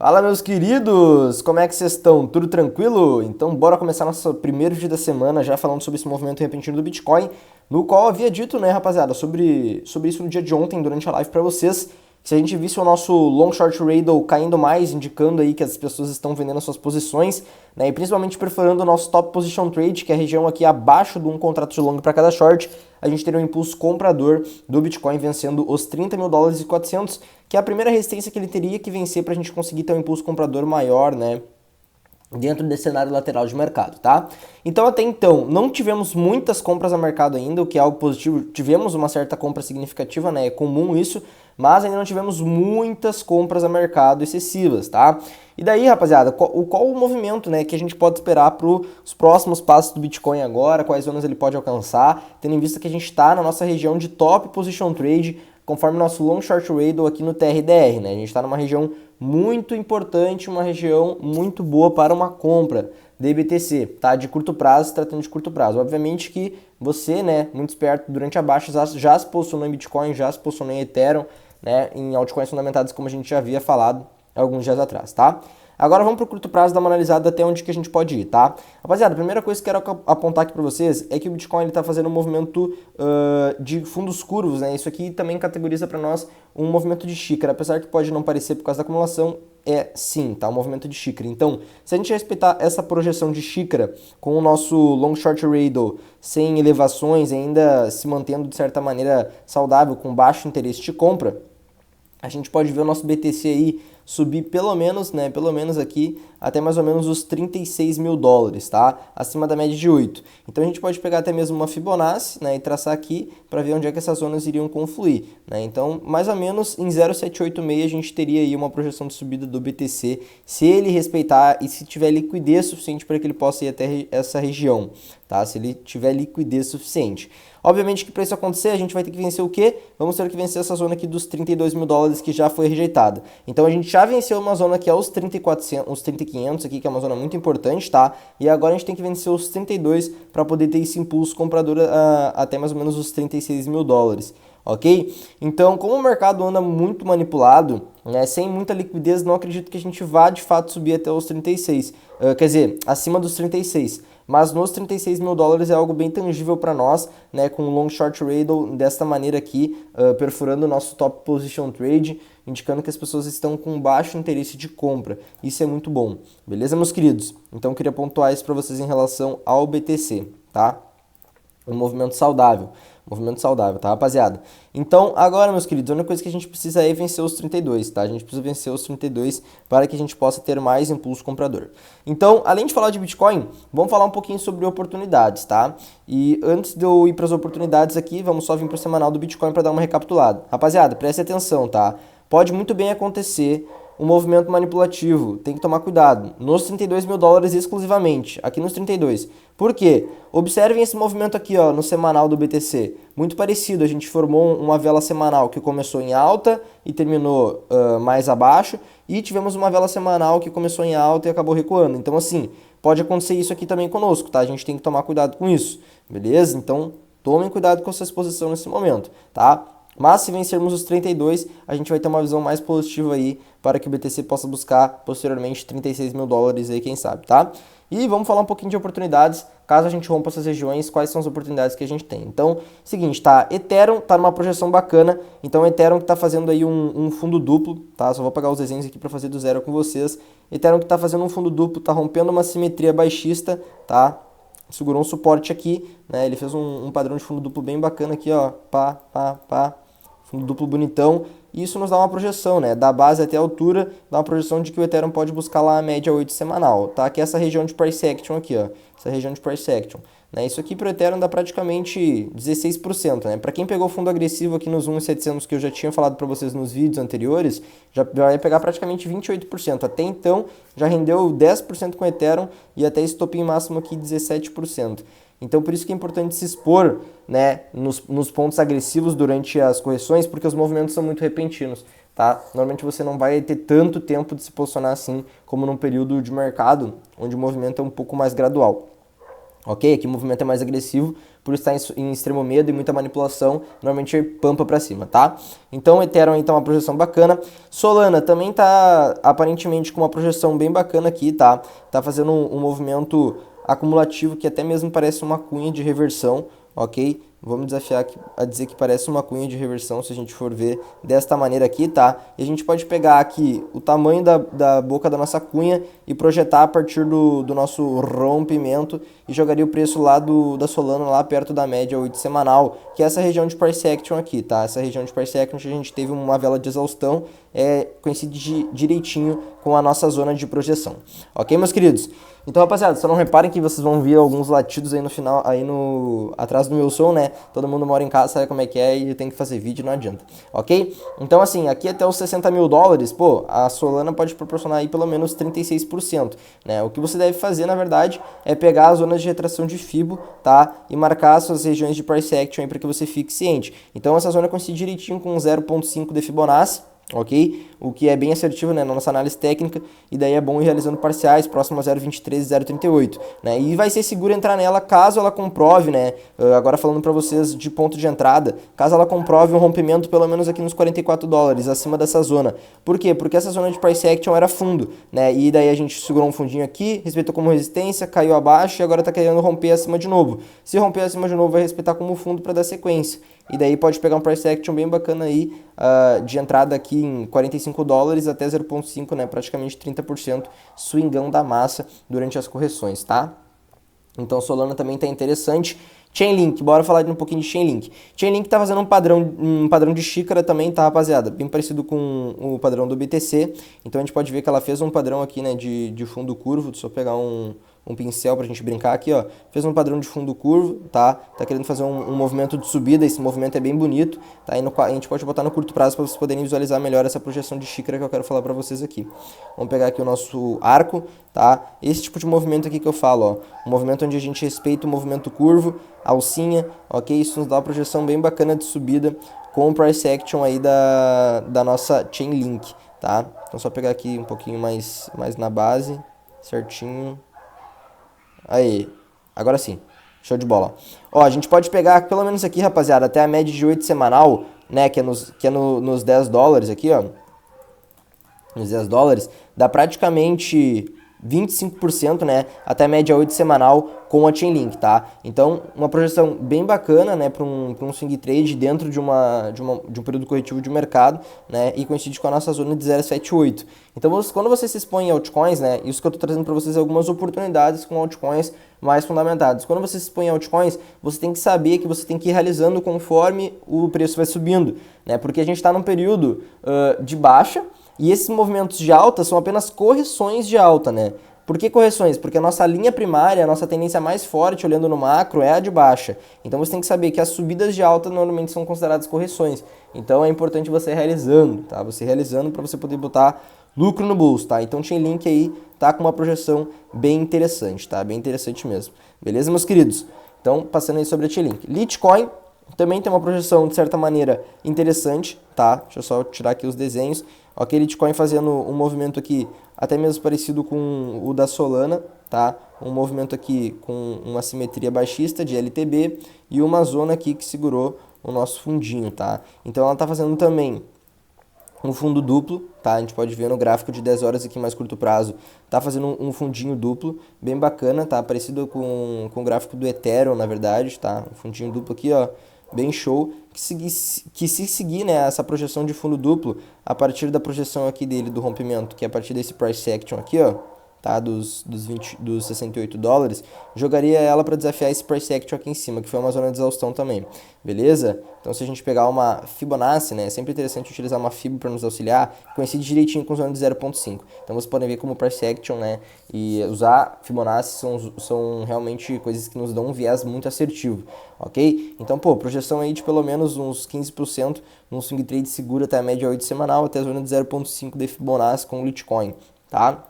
Fala, meus queridos! Como é que vocês estão? Tudo tranquilo? Então, bora começar nosso primeiro dia da semana já falando sobre esse movimento repentino do Bitcoin, no qual eu havia dito, né, rapaziada, sobre isso no dia de ontem, durante a live pra vocês, que se a gente visse o nosso long short ratio caindo mais, indicando aí que as pessoas estão vendendo as suas posições, né, e principalmente perfurando o nosso top position trade, que é a região aqui abaixo de um contrato de long para cada short, a gente teria um impulso comprador do Bitcoin vencendo os 30 mil dólares e 400, que é a primeira resistência que ele teria que vencer para a gente conseguir ter um impulso comprador maior, né, dentro desse cenário lateral de mercado, tá? Então, até então, não tivemos muitas compras a mercado ainda, o que é algo positivo. Tivemos uma certa compra significativa, né? É comum isso, mas ainda não tivemos muitas compras a mercado excessivas, tá? E daí, rapaziada, qual o movimento, né, que a gente pode esperar para os próximos passos do Bitcoin agora, quais zonas ele pode alcançar, tendo em vista que a gente está na nossa região de top position trade, conforme nosso long short ratio aqui no TRDR, né? A gente está numa região muito importante, uma região muito boa para uma compra de BTC, tá? De curto prazo, se tratando de curto prazo. Obviamente que você, né, muito esperto durante a baixa, já se posicionou em Bitcoin, já se posicionou em Ethereum, né, em altcoins fundamentadas, como a gente já havia falado alguns dias atrás, tá? Agora vamos para o curto prazo dar uma analisada até onde que a gente pode ir, tá? Rapaziada, a primeira coisa que eu quero apontar aqui para vocês é que o Bitcoin está fazendo um movimento de fundos curvos, né? Isso aqui também categoriza para nós um movimento de xícara, apesar que pode não parecer por causa da acumulação, é sim, tá? Um movimento de xícara. Então, se a gente respeitar essa projeção de xícara com o nosso long short ratio sem elevações, ainda se mantendo de certa maneira saudável, com baixo interesse de compra, a gente pode ver o nosso BTC aí subir pelo menos, né, pelo menos aqui, até mais ou menos os 36 mil dólares, tá? Acima da média de 8. Então a gente pode pegar até mesmo uma Fibonacci, né, e traçar aqui para ver onde é que essas zonas iriam confluir, né? Então, mais ou menos em 0,786 a gente teria aí uma projeção de subida do BTC, se ele respeitar e se tiver liquidez suficiente para que ele possa ir até essa região, tá? Se ele tiver liquidez suficiente. Obviamente que para isso acontecer, a gente vai ter que vencer o quê? Vamos ter que vencer essa zona aqui dos 32 mil dólares que já foi rejeitada. Então a gente já venceu uma zona que é os 3400, os 30.500 aqui, que é uma zona muito importante, tá? E agora a gente tem que vencer os 32 para poder ter esse impulso comprador até mais ou menos os 36 mil dólares. Ok? Então, como o mercado anda muito manipulado, né, sem muita liquidez, não acredito que a gente vá de fato subir até os 36, quer dizer, acima dos 36. Mas nos 36 mil dólares é algo bem tangível para nós, né, com o long short ratio desta maneira aqui, perfurando o nosso top position trade, indicando que as pessoas estão com baixo interesse de compra. Isso é muito bom. Beleza, meus queridos? Então, eu queria pontuar isso para vocês em relação ao BTC, tá? Um movimento saudável. Movimento saudável, tá, rapaziada? Então, agora, meus queridos, a única coisa que a gente precisa é vencer os 32, tá? A gente precisa vencer os 32 para que a gente possa ter mais impulso comprador. Então, além de falar de Bitcoin, vamos falar um pouquinho sobre oportunidades, tá? E antes de eu ir para as oportunidades aqui, vamos só vir para o semanal do Bitcoin para dar uma recapitulada. Rapaziada, preste atenção, tá? Pode muito bem acontecer um movimento manipulativo, tem que tomar cuidado. Nos 32 mil dólares exclusivamente, aqui nos 32. Por quê? Observem esse movimento aqui, ó, no semanal do BTC. Muito parecido, a gente formou uma vela semanal que começou em alta e terminou mais abaixo. E tivemos uma vela semanal que começou em alta e acabou recuando. Então, assim, pode acontecer isso aqui também conosco, tá? A gente tem que tomar cuidado com isso, beleza? Então, tomem cuidado com essa exposição nesse momento, tá? Mas se vencermos os 32, a gente vai ter uma visão mais positiva aí para que o BTC possa buscar posteriormente 36 mil dólares aí, quem sabe, tá? E vamos falar um pouquinho de oportunidades, caso a gente rompa essas regiões, quais são as oportunidades que a gente tem. Então, seguinte, tá? Ethereum tá numa projeção bacana, então Ethereum que tá fazendo aí um fundo duplo, tá? Só vou pegar os desenhos aqui para fazer do zero com vocês. Ethereum que tá fazendo um fundo duplo, tá rompendo uma simetria baixista, tá? Segurou um suporte aqui, né? Ele fez um padrão de fundo duplo bem bacana aqui, ó, pá, pá, pá. Fundo duplo bonitão, e isso nos dá uma projeção, né, da base até a altura, dá uma projeção de que o Ethereum pode buscar lá a média 8 semanal, tá, que é essa região de price action aqui, ó, essa região de price action, né, isso aqui para o Ethereum dá praticamente 16%, né, para quem pegou fundo agressivo aqui nos 1.700 que eu já tinha falado para vocês nos vídeos anteriores, já vai pegar praticamente 28%, até então já rendeu 10% com o Ethereum e até estopim máximo aqui 17%. Então, por isso que é importante se expor, né, nos pontos agressivos durante as correções, porque os movimentos são muito repentinos, tá? Normalmente você não vai ter tanto tempo de se posicionar assim como num período de mercado, onde o movimento é um pouco mais gradual. Ok? Aqui o movimento é mais agressivo, por estar em extremo medo e muita manipulação, normalmente pampa para cima, tá? Então o Ethereum aí tá uma projeção bacana. Solana também tá aparentemente com uma projeção bem bacana aqui, tá? Tá fazendo um movimento acumulativo que até mesmo parece uma cunha de reversão, ok? Vamos desafiar a dizer que parece uma cunha de reversão se a gente for ver desta maneira aqui, tá? E a gente pode pegar aqui o tamanho da boca da nossa cunha e projetar a partir do nosso rompimento e jogaria o preço lá da Solana lá perto da média 8 semanal, que é essa região de price action aqui, tá? Essa região de price action a gente teve uma vela de exaustão, coincide direitinho com a nossa zona de projeção. Ok, meus queridos? Então, rapaziada, só não reparem que vocês vão ver alguns latidos aí no final, atrás do meu som, né? Todo mundo mora em casa, sabe como é que é e tem que fazer vídeo, não adianta, ok? Então, assim, aqui até os 60 mil dólares, pô, a Solana pode proporcionar aí pelo menos 36%, né? O que você deve fazer, na verdade, é pegar as zonas de retração de Fibo, tá? E marcar as suas regiões de price action aí para que você fique ciente. Então, essa zona coincide direitinho com 0,5 de Fibonacci, ok? O que é bem assertivo, né, na nossa análise técnica, e daí é bom ir realizando parciais próximo a 0,23 e 0,38, né? E vai ser seguro entrar nela caso ela comprove, né, agora falando para vocês de ponto de entrada, caso ela comprove um rompimento pelo menos aqui nos 44 dólares, acima dessa zona. Por quê? Porque essa zona de price action era fundo, né? E daí a gente segurou um fundinho aqui, respeitou como resistência, caiu abaixo e agora tá querendo romper acima de novo. Se romper acima de novo, vai respeitar como fundo para dar sequência. E daí pode pegar um price action bem bacana aí, de entrada aqui em 45 dólares até 0,5, né, praticamente 30% swingão da massa durante as correções, tá? Então Solana também tá interessante. Chainlink, bora falar um pouquinho de Chainlink. Chainlink tá fazendo um padrão de xícara também, tá, rapaziada? Bem parecido com o padrão do BTC. Então a gente pode ver que ela fez um padrão aqui, né, de fundo curvo. Deixa eu pegar um pincel pra gente brincar aqui, ó. Fez um padrão de fundo curvo, tá? Tá querendo fazer um movimento de subida, esse movimento é bem bonito, tá? E a gente pode botar no curto prazo para vocês poderem visualizar melhor essa projeção de xícara que eu quero falar pra vocês aqui. Vamos pegar aqui o nosso arco, tá? Esse tipo de movimento aqui que eu falo, ó. Um movimento onde a gente respeita o movimento curvo, alcinha, ok? Isso nos dá uma projeção bem bacana de subida com o price action aí da nossa Chainlink, tá? Então só pegar aqui um pouquinho mais na base, certinho. Aí, agora sim, show de bola. Ó, a gente pode pegar pelo menos aqui, rapaziada, até a média de 8 semanal, né, que é nos 10 dólares aqui, ó. Nos 10 dólares, dá praticamente 25%, né, até a média 8 semanal com a Chainlink, tá? Então, uma projeção bem bacana, né, para um swing trade dentro de um período corretivo de mercado, né, e coincide com a nossa zona de 0,78. Então, quando você se expõe em altcoins, né, isso que eu tô trazendo para vocês é algumas oportunidades com altcoins mais fundamentadas. Quando você se expõe em altcoins, você tem que saber que você tem que ir realizando conforme o preço vai subindo, né, porque a gente está num período de baixa, e esses movimentos de alta são apenas correções de alta, né? Por que correções? Porque a nossa linha primária, a nossa tendência mais forte, olhando no macro, é a de baixa. Então você tem que saber que as subidas de alta normalmente são consideradas correções. Então é importante você realizando, tá? Você realizando para você poder botar lucro no bolso, tá? Então Chainlink aí tá com uma projeção bem interessante, tá? Bem interessante mesmo. Beleza, meus queridos? Então, passando aí sobre a Chainlink. Litecoin também tem uma projeção, de certa maneira, interessante, tá? Deixa eu só tirar aqui os desenhos. Ok, Litecoin fazendo um movimento aqui até mesmo parecido com o da Solana, tá? Um movimento aqui com uma simetria baixista de LTB e uma zona aqui que segurou o nosso fundinho, tá? Então ela tá fazendo também um fundo duplo, tá? A gente pode ver no gráfico de 10 horas aqui mais curto prazo, tá fazendo um fundinho duplo, bem bacana, tá? Parecido com o gráfico do Ethereum, na verdade, tá? Um fundinho duplo aqui, ó, bem show, que se seguir, né, essa projeção de fundo duplo, a partir da projeção aqui dele, do rompimento, que é a partir desse price action aqui, ó, tá, dos 68 dólares, jogaria ela para desafiar esse price action aqui em cima, que foi uma zona de exaustão também, beleza? Então se a gente pegar uma Fibonacci, né, é sempre interessante utilizar uma Fibo para nos auxiliar, coincide direitinho com zona de 0.5, então vocês podem ver como price action, né, e usar Fibonacci são realmente coisas que nos dão um viés muito assertivo, ok? Então, pô, projeção aí de pelo menos uns 15% num swing trade seguro até a média 8 semanal, até a zona de 0.5 de Fibonacci com o Litecoin, tá?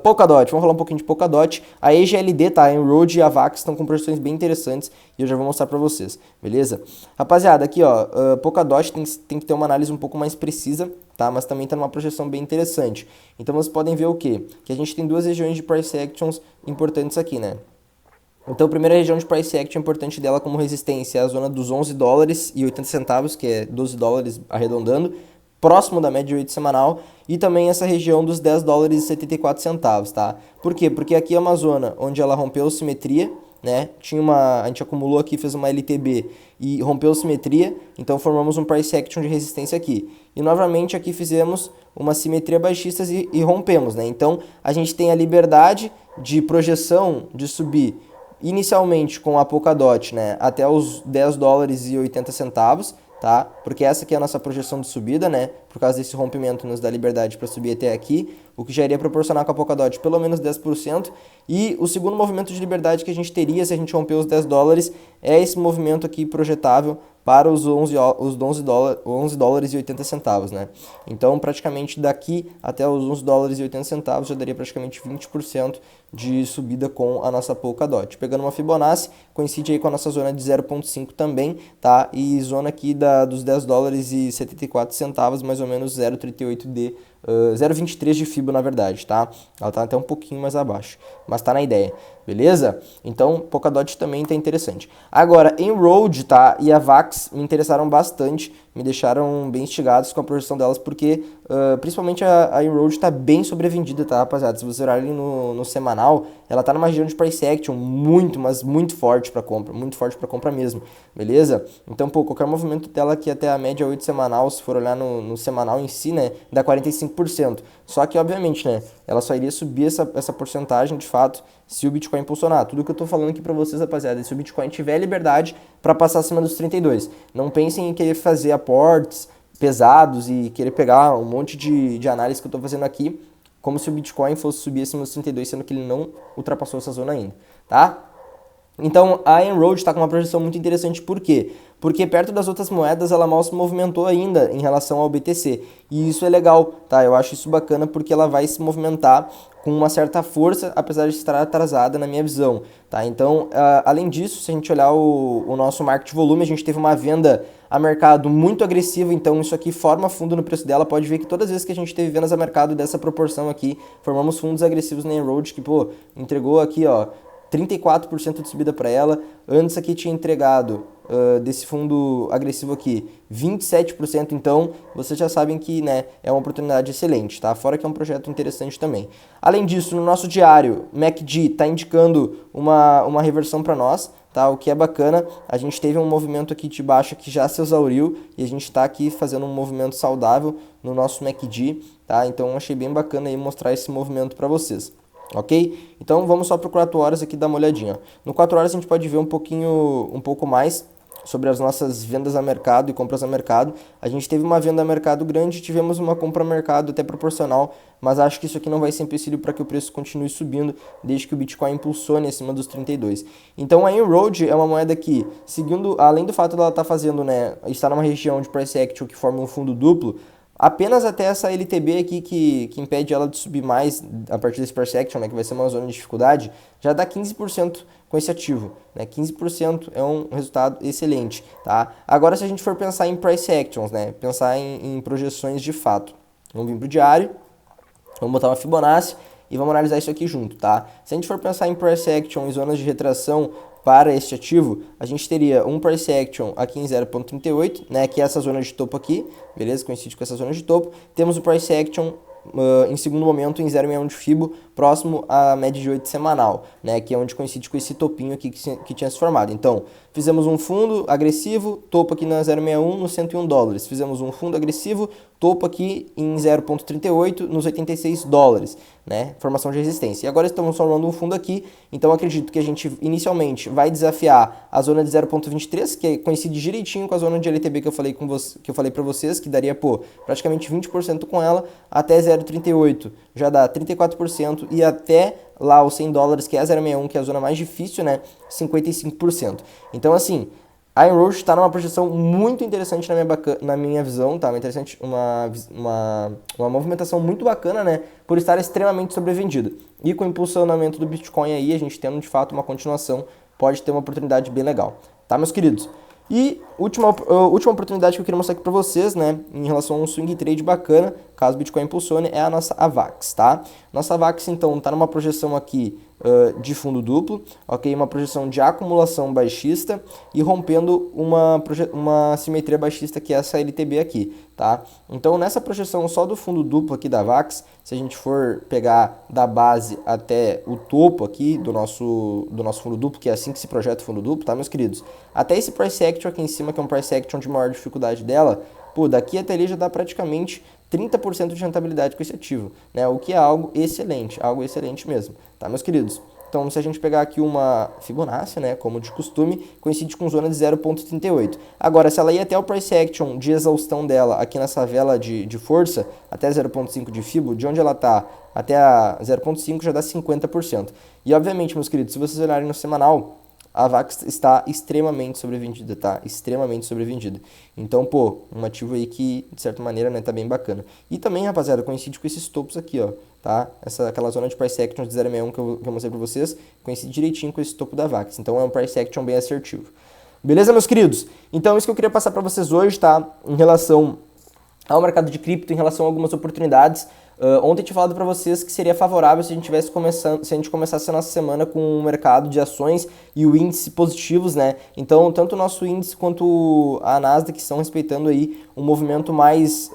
Polkadot, vamos falar um pouquinho de Polkadot. A EGLD, tá? A Enroad e a Vax estão com projeções bem interessantes e eu já vou mostrar pra vocês, beleza? Rapaziada, aqui ó, Polkadot tem que ter uma análise um pouco mais precisa, tá? Mas também tá numa projeção bem interessante. Então vocês podem ver o quê? Que a gente tem duas regiões de price actions importantes aqui, né? Então, a primeira região de price action importante dela como resistência é a zona dos 11 dólares e 80 centavos, que é 12 dólares arredondando, próximo da média de 8 semanal, e também essa região dos 10 dólares e 74 centavos, tá? Por quê? Porque aqui é uma zona onde ela rompeu simetria, né? A gente acumulou aqui, fez uma LTB e rompeu simetria, então formamos um price action de resistência aqui. E novamente aqui fizemos uma simetria baixista e rompemos, né? Então a gente tem a liberdade de projeção de subir inicialmente com a Polkadot, né, até os 10 dólares e 80 centavos, tá? Porque essa aqui é a nossa projeção de subida, né? Por causa desse rompimento nos dá liberdade para subir até aqui, o que já iria proporcionar com a Polkadot pelo menos 10%. E o segundo movimento de liberdade que a gente teria se a gente romper os 10 dólares é esse movimento aqui projetável para os 11 dólares e 80 centavos, né? Então, praticamente daqui até os 11 dólares e 80 centavos já daria praticamente 20% de subida com a nossa Polkadot. Pegando uma Fibonacci, coincide aí com a nossa zona de 0,5 também, tá? E zona aqui dos 10 dólares e 74 centavos, mais ou menos 0,38 de 0,23 de Fibo, na verdade, tá? Ela tá até um pouquinho mais abaixo, mas tá na ideia, beleza? Então, Polkadot também tá interessante. Agora, Enrolled, tá? E a Vax me interessaram bastante, me deixaram bem instigados com a projeção delas, porque principalmente a Enrolled tá bem sobrevendida, tá, rapaziada? Se vocês olharem no semanal, ela tá numa região de price action muito, mas muito forte para compra mesmo, beleza? Então, pô, qualquer movimento dela aqui até a média 8 semanal, se for olhar no semanal em si, né, dá 45%. Só que, obviamente, né, ela só iria subir essa porcentagem, de fato, se o Bitcoin impulsionar. Tudo que eu tô falando aqui pra vocês, rapaziada, é se o Bitcoin tiver liberdade para passar acima dos 32. Não pensem em querer fazer aportes pesados e querer pegar um monte de análise que eu tô fazendo aqui, como se o Bitcoin fosse subir acima dos 32, sendo que ele não ultrapassou essa zona ainda, tá? Então, a Enrolled está com uma projeção muito interessante, por quê? Porque perto das outras moedas ela mal se movimentou ainda em relação ao BTC. E isso é legal, tá? Eu acho isso bacana porque ela vai se movimentar com uma certa força, apesar de estar atrasada na minha visão, tá? Então, além disso, se a gente olhar o nosso market volume, a gente teve uma venda a mercado muito agressiva, então isso aqui forma fundo no preço dela. Pode ver que todas as vezes que a gente teve vendas a mercado dessa proporção aqui, formamos fundos agressivos na Enrolled, que, pô, entregou aqui, ó, 34% de subida para ela. Antes aqui tinha entregado desse fundo agressivo aqui 27%, então vocês já sabem que, né, é uma oportunidade excelente, tá? Fora que é um projeto interessante também. Além disso, no nosso diário, MACD está indicando uma reversão para nós, tá? O que é bacana. A gente teve um movimento aqui de baixa que já se exauriu e a gente está aqui fazendo um movimento saudável no nosso MACD, tá? Então achei bem bacana aí mostrar esse movimento para vocês. Ok? Então vamos só para o 4 horas aqui dar uma olhadinha. No 4 horas a gente pode ver um pouco mais sobre as nossas vendas a mercado e compras a mercado. A gente teve uma venda a mercado grande, tivemos uma compra a mercado até proporcional, mas acho que isso aqui não vai ser empecilho para que o preço continue subindo, desde que o Bitcoin impulsione acima dos 32. Então a Enrolled é uma moeda que, seguindo, além do fato dela estar fazendo, né, estar numa região de price action que forma um fundo duplo, apenas até essa LTB aqui que impede ela de subir mais a partir desse price action, né, que vai ser uma zona de dificuldade, já dá 15% com esse ativo, né? 15% é um resultado excelente, tá? Agora, se a gente for pensar em price actions, né, pensar em projeções de fato, vamos vir para o diário, vamos botar uma Fibonacci e vamos analisar isso aqui junto, tá? Se a gente for pensar em price action e zonas de retração para este ativo, a gente teria um price action aqui em 0,38, né, que é essa zona de topo aqui, beleza? Coincide com essa zona de topo. Temos o price action em segundo momento em 0,61 de Fibo, próximo à média de 8 semanal, né, que é onde coincide com esse topinho aqui que tinha se formado. Então, fizemos um fundo agressivo, topo aqui na 0,61 nos 101 dólares. Fizemos um fundo agressivo, topo aqui em 0,38 nos 86 dólares, né, formação de resistência. E agora estamos formando um fundo aqui, então acredito que a gente inicialmente vai desafiar a zona de 0,23, que coincide direitinho com a zona de LTB que eu falei para vocês, que daria, pô, praticamente 20% com ela, até 0,38 já dá 34%, e até lá os 100 dólares, que é a 0,61, que é a zona mais difícil, né, 55%. Então, assim, a Enrolled está numa projeção muito interessante na minha visão, tá? Uma movimentação muito bacana, né? Por estar extremamente sobrevendida. E com o impulsionamento do Bitcoin aí, a gente tendo de fato uma continuação, pode ter uma oportunidade bem legal, tá, meus queridos? E última oportunidade que eu queria mostrar aqui pra vocês, né, em relação a um swing trade bacana, caso o Bitcoin impulsione, é a nossa AVAX, tá? Nossa AVAX, então, está numa projeção aqui de fundo duplo, ok? Uma projeção de acumulação baixista e rompendo uma simetria baixista, que é essa LTB aqui, tá? Então, nessa projeção só do fundo duplo aqui da AVAX, se a gente for pegar da base até o topo aqui do nosso fundo duplo, que é assim que se projeta o fundo duplo, tá, meus queridos? Até esse price action aqui em cima, que é um price action de maior dificuldade dela, pô, daqui até ali já dá praticamente 30% de rentabilidade com esse ativo, né? O que é algo excelente mesmo, tá, meus queridos? Então, se a gente pegar aqui uma Fibonacci, né, como de costume, coincide com zona de 0,38. Agora, se ela ir até o price action de exaustão dela, aqui nessa vela de força, até 0,5 de Fibo, de onde ela está até a 0,5 já dá 50%. E, obviamente, meus queridos, se vocês olharem no semanal, a AVAX está extremamente sobrevendida, tá? Extremamente sobrevendida. Então, pô, um ativo aí que, de certa maneira, né, tá bem bacana. E também, rapaziada, coincide com esses topos aqui, ó, tá? Aquela zona de price action de 0,61 que eu mostrei pra vocês, coincide direitinho com esse topo da AVAX. Então, é um price action bem assertivo. Beleza, meus queridos? Então, isso que eu queria passar pra vocês hoje, tá? Em relação ao mercado de cripto, em relação a algumas oportunidades. Ontem eu tinha falado para vocês que seria favorável se a gente começasse a nossa semana com o mercado de ações e o índice positivos, né? Então, tanto o nosso índice quanto a Nasdaq estão respeitando aí um movimento mais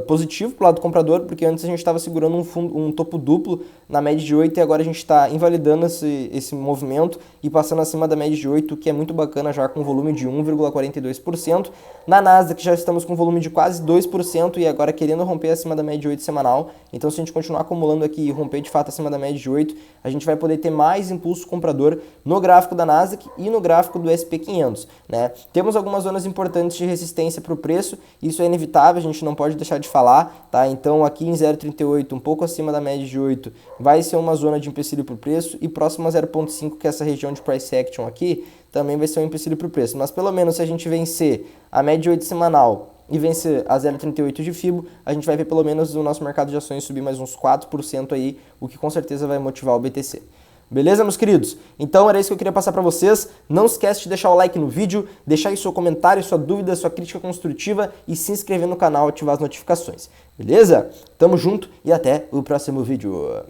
positivo pro lado do comprador, porque antes a gente estava segurando um topo duplo na média de 8 e agora a gente está invalidando esse movimento e passando acima da média de 8, que é muito bacana, já com volume de 1,42%. Na Nasdaq já estamos com volume de quase 2% e agora querendo romper acima da média de 8 semanal. Então, se a gente continuar acumulando aqui e romper de fato acima da média de 8, a gente vai poder ter mais impulso comprador no gráfico da Nasdaq e no gráfico do SP500, né? Temos algumas zonas importantes de resistência para o preço, isso é inevitável, a gente não pode deixar de falar, tá? Então, aqui em 0,38, um pouco acima da média de 8, vai ser uma zona de empecilho para o preço e próximo a 0,5, que é essa região de price action aqui, também vai ser um empecilho para o preço. Mas pelo menos se a gente vencer a média de 8 semanal e vencer a 0,38 de FIBO, a gente vai ver pelo menos o nosso mercado de ações subir mais uns 4% aí, o que com certeza vai motivar o BTC. Beleza, meus queridos? Então era isso que eu queria passar para vocês. Não esquece de deixar o like no vídeo, deixar aí seu comentário, sua dúvida, sua crítica construtiva e se inscrever no canal e ativar as notificações. Beleza? Tamo junto e até o próximo vídeo.